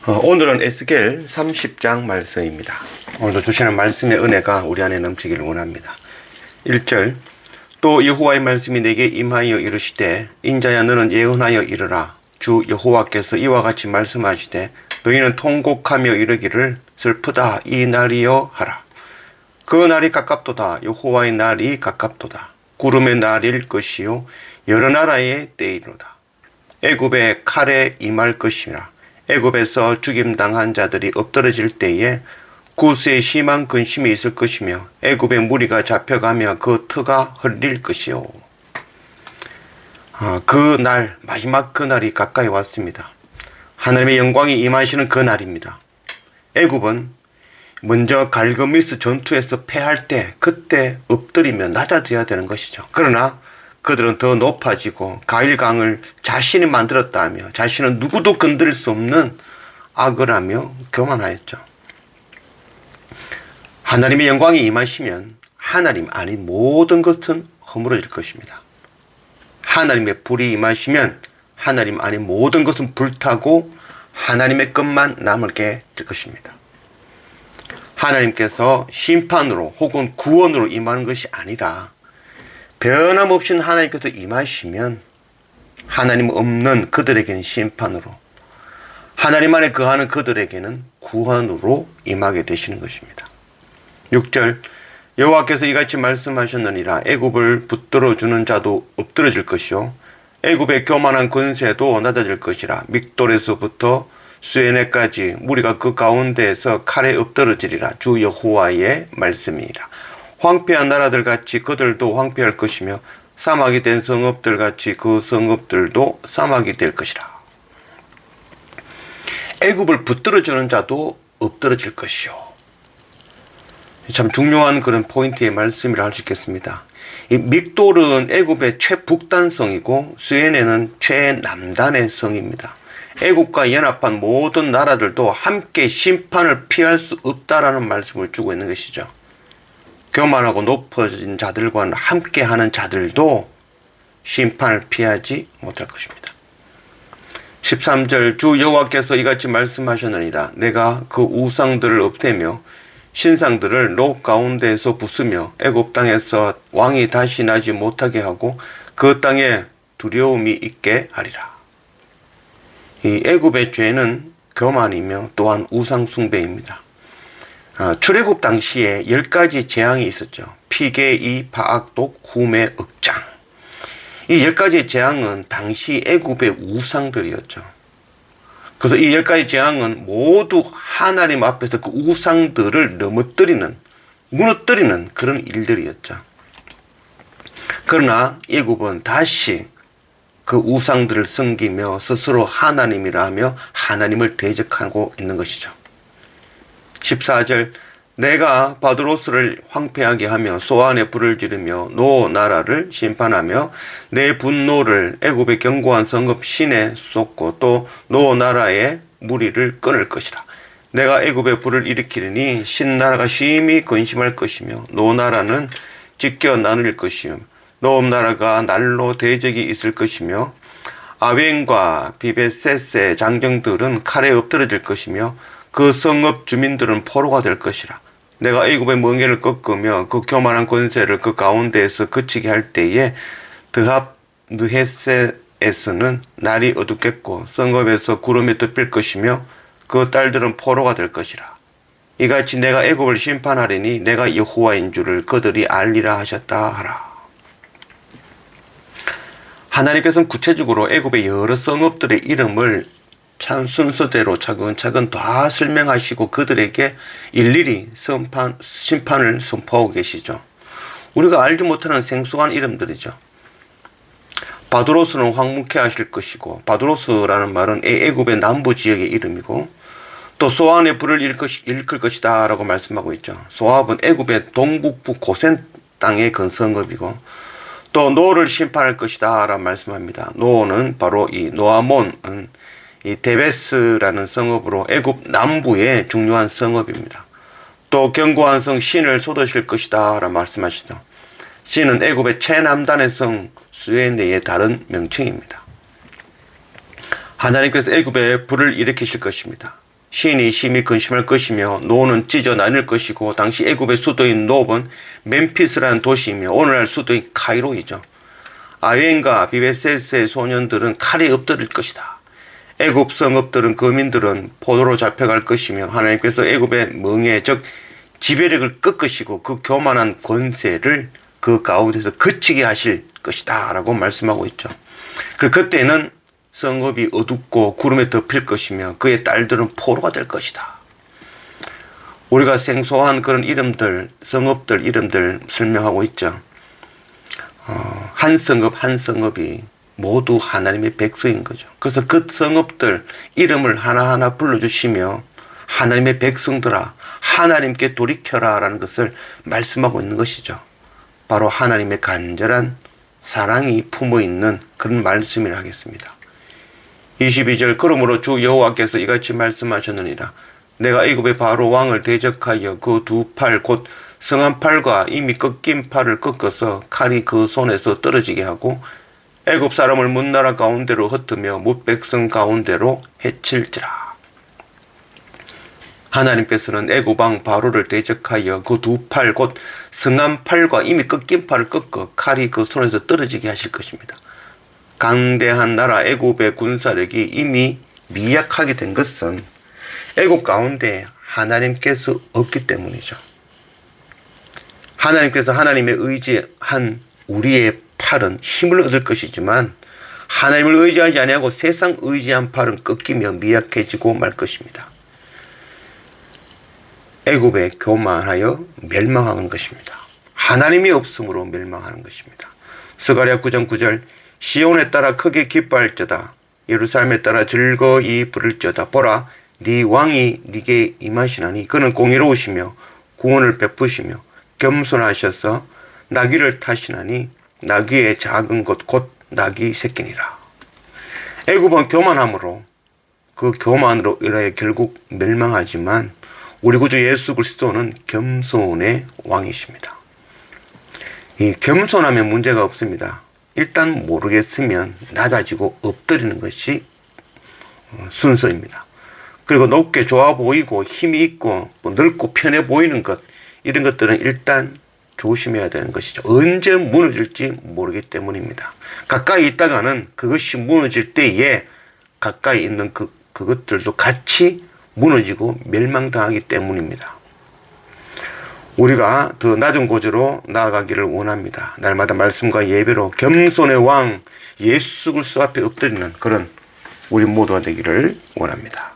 오늘은 에스겔 30장 말씀입니다. 오늘도 주시는 말씀의 은혜가 우리 안에 넘치기를 원합니다. 1절 또 여호와의 말씀이 내게 임하여 이르시되 인자야 너는 예언하여 이르라. 주 여호와께서 이와 같이 말씀하시되 너희는 통곡하며 이르기를 슬프다 이 날이여 하라. 그 날이 가깝도다. 여호와의 날이 가깝도다. 구름의 날일 것이요 여러 나라의 때이로다. 애굽의 칼에 임할 것이라. 애굽에서 죽임당한 자들이 엎드러질 때에 구스에 심한 근심이 있을 것이며 애굽의 무리가 잡혀가며 그 터가 흘릴 것이요. 그 날, 마지막 그 날이 가까이 왔습니다. 하나님의 영광이 임하시는 그 날입니다. 애굽은 먼저 갈그미스 전투에서 패할 때 그때 엎드리며 낮아져야 되는 것이죠. 그러나 그들은 더 높아지고 가일강을 자신이 만들었다 하며 자신은 누구도 건드릴 수 없는 악을 하며 교만하였죠. 하나님의 영광이 임하시면 하나님 아닌 모든 것은 허물어질 것입니다. 하나님의 불이 임하시면 하나님 아닌 모든 것은 불타고 하나님의 것만 남게 될 것입니다. 하나님께서 심판으로 혹은 구원으로 임하는 것이 아니라 변함없이 하나님께서 임하시면 하나님 없는 그들에게는 심판으로, 하나님 안에 거하는 그들에게는 구원으로 임하게 되시는 것입니다. 6절 여호와께서 이같이 말씀하셨느니라. 애굽을 붙들어 주는 자도 엎드러질 것이요 애굽의 교만한 권세도 낮아질 것이라. 믹돌에서부터 수에네까지 무리가 그 가운데에서 칼에 엎드러지리라. 주 여호와의 말씀이니라. 황폐한 나라들 같이 그들도 황폐할 것이며 사막이 된 성읍들 같이 그 성읍들도 사막이 될 것이라. 애굽을 붙들어주는 자도 엎드러질 것이요. 참 중요한 그런 포인트의 말씀이라 할 수 있겠습니다. 이 믹돌은 애굽의 최북단성이고 수에네는 최남단의 성입니다. 애굽과 연합한 모든 나라들도 함께 심판을 피할 수 없다라는 말씀을 주고 있는 것이죠. 교만하고 높아진 자들과 함께하는 자들도 심판을 피하지 못할 것입니다. 13절 주 여호와께서 이같이 말씀하셨느니라. 내가 그 우상들을 없애며 신상들을 녹 가운데에서 부수며 애굽 땅에서 왕이 다시 나지 못하게 하고 그 땅에 두려움이 있게 하리라. 이 애굽의 죄는 교만이며 또한 우상 숭배입니다. 출애굽 당시에 10가지 재앙이 있었죠. 피계, 이, 파악, 독, 후매, 억장. 이 10가지 재앙은 당시 애굽의 우상들이었죠. 그래서 이 10가지 재앙은 모두 하나님 앞에서 그 우상들을 무너뜨리는 그런 일들이었죠. 그러나 애굽은 다시 그 우상들을 섬기며 스스로 하나님이라 하며 하나님을 대적하고 있는 것이죠. 14절 내가 바드로스를 황폐하게 하며 소안에 불을 지르며 노 나라를 심판하며 내 분노를 애굽의 견고한 성읍 신에 쏟고 또 노 나라의 무리를 끊을 것이라. 내가 애굽에 불을 일으키리니 신 나라가 심히 근심할 것이며 노 나라는 찢겨 나눌 것이며 노 나라가 날로 대적이 있을 것이며 아웬과 비베셋의 장정들은 칼에 엎드러질 것이며 그 성읍 주민들은 포로가 될 것이라. 내가 애굽의 멍에를 꺾으며 그 교만한 권세를 그 가운데에서 그치게 할 때에 드합 느헤셋에서는 날이 어둡겠고 성읍에서 구름이 덮일 것이며 그 딸들은 포로가 될 것이라. 이같이 내가 애굽을 심판하리니 내가 여호와인 줄을 그들이 알리라 하셨다 하라. 하나님께서는 구체적으로 애굽의 여러 성읍들의 이름을 참 순서대로 차근차근 다 설명하시고 그들에게 일일이 심판을 선포하고 계시죠. 우리가 알지 못하는 생소한 이름들이죠. 바드로스는 황무케 하실 것이고, 바드로스라는 말은 애굽의 남부 지역의 이름이고, 또 소안에 불을 일으킬 것이다 라고 말씀하고 있죠. 소압은 애굽의 동북부 고센 땅의 근성읍이고, 또 노를 심판할 것이다 라고 말씀합니다. 노는 바로 이 노아몬은 이 데베스라는 성읍으로 애굽 남부의 중요한 성읍입니다. 또 견고한 성 신을 쏟으실 것이다 라고 말씀하시죠. 신은 애굽의 최남단의 성 수에네의 다른 명칭입니다. 하나님께서 애굽에 불을 일으키실 것입니다. 신이 심히 근심할 것이며 노는 찢어 나뉠 것이고 당시 애굽의 수도인 노브는 멤피스라는 도시이며 오늘날 수도인 카이로이죠. 아웬과 비베세스의 소년들은 칼에 엎드릴 것이다. 애굽 성읍들은 거민들은 포로로 잡혀갈 것이며 하나님께서 애굽의 멍에 즉 지배력을 꺾으시고 그 교만한 권세를 그 가운데서 그치게 하실 것이다 라고 말씀하고 있죠. 그때는 성읍이 어둡고 구름에 덮일 것이며 그의 딸들은 포로가 될 것이다. 우리가 생소한 그런 이름들, 성읍들 이름들 설명하고 있죠. 한 성읍 한 성읍이 모두 하나님의 백성인 거죠. 그래서 그 성읍들 이름을 하나하나 불러주시며 하나님의 백성들아 하나님께 돌이켜라 라는 것을 말씀하고 있는 것이죠. 바로 하나님의 간절한 사랑이 품어있는 그런 말씀이라 하겠습니다. 22절 그러므로 주 여호와께서 이같이 말씀하셨느니라. 내가 애굽의 바로 왕을 대적하여 그 두 팔 곧 성한 팔과 이미 꺾인 팔을 꺾어서 칼이 그 손에서 떨어지게 하고 애굽 사람을 문나라 가운데로 흩으며 뭇백성 가운데로 해칠지라. 하나님께서는 애굽 왕 바로를 대적하여 그 두 팔 곧 성한 팔과 이미 꺾인 팔을 꺾어 칼이 그 손에서 떨어지게 하실 것입니다. 강대한 나라 애굽의 군사력이 이미 미약하게 된 것은 애굽 가운데 하나님께서 없기 때문이죠. 하나님께서 하나님의 의지한 우리의 팔은 힘을 얻을 것이지만 하나님을 의지하지 아니하고 세상 의지한 팔은 꺾이며 미약해지고 말 것입니다. 애굽에 교만하여 멸망하는 것입니다. 하나님이 없으므로 멸망하는 것입니다. 스가랴 9장 9절 시온에 따라 크게 기뻐할지어다 예루살렘에 따라 즐거이 부를지어다 보라 네 왕이 네게 임하시나니 그는 공의로우시며 구원을 베푸시며 겸손하셔서 나귀를 타시나니 나귀의 작은 것 곧 나귀 새끼니라. 애굽은 교만함으로 그 교만으로 인하여 결국 멸망하지만 우리 구주 예수 그리스도는 겸손의 왕이십니다. 이 겸손하면 문제가 없습니다. 일단 모르겠으면 낮아지고 엎드리는 것이 순서입니다. 그리고 높게 좋아 보이고 힘이 있고 넓고 편해 보이는 것 이런 것들은 일단 조심해야 되는 것이죠. 언제 무너질지 모르기 때문입니다. 가까이 있다가는 그것이 무너질 때에 가까이 있는 그것들도 같이 무너지고 멸망당하기 때문입니다. 우리가 더 낮은 곳으로 나아가기를 원합니다. 날마다 말씀과 예배로 겸손의 왕 예수 그리스도 앞에 엎드리는 그런 우리 모두가 되기를 원합니다.